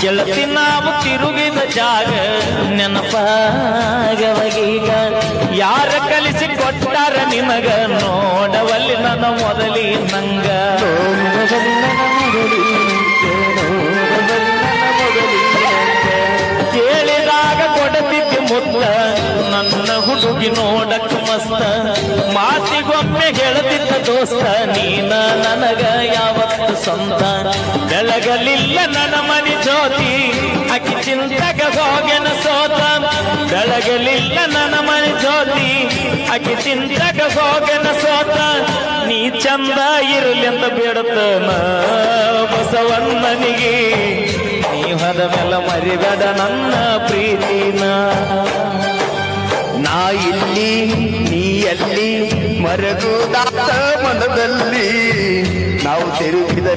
ಗೆಳತಿ ನಾವು ತಿರುಗಿದ ಜಾಗ ನೆನಪಾಗವಗೀಗ ಯಾರ ಕಲಿಸಿ ಕೊಟ್ಟಾರ ನಿಮಗ ನೋಡವಲ್ಲಿ ನನ್ನ ಮೊದಲಿ ನಂಗ ಕೇಳಿದಾಗ ಕೊಡತಿದ್ದೆ ಮುತ್ತ ನನ್ನ ಹುಡುಗಿ ನೋಡಕ್ ಮಸ್ತ ಮಾತಿಗೊಮ್ಮೆ ಗೆಳತಿದ್ದ ದೋಸ್ತ ನೀನ ನನಗ ಯಾವತ್ತು ಸ್ವಂತ ಬೆಳಗಲಿಲ್ಲ ನನ್ನ ಮನಿ ಜ್ಯೋತಿ ಅಕ್ಕಿ ಚಿಂತಗ ಹೋಗೆನ ಸೋತ ಬೆಳಗಲಿಲ್ಲ ನನ್ನ ಮನಿ ಜ್ಯೋತಿ ಅಕ್ಕಿ ಚಿಂತಗ ಹೋಗೆನ ಸೋತ ನೀ ಚಂದ ಇರಲಿ ಅಂತ ಬೇಡುತ್ತನ ಬಸವಣ್ಣನಿಗೆ ನೀ ಹದ ಮೇಲೆ ಮರಿಬೇಡ ನನ್ನ ಪ್ರೀತಿನ ನಾ ಇಲ್ಲಿ ನೀಯಲ್ಲಿ ಮರಗುದಾತ ಮನದಲ್ಲಿ ನಾವು ತಿರುಗಿದ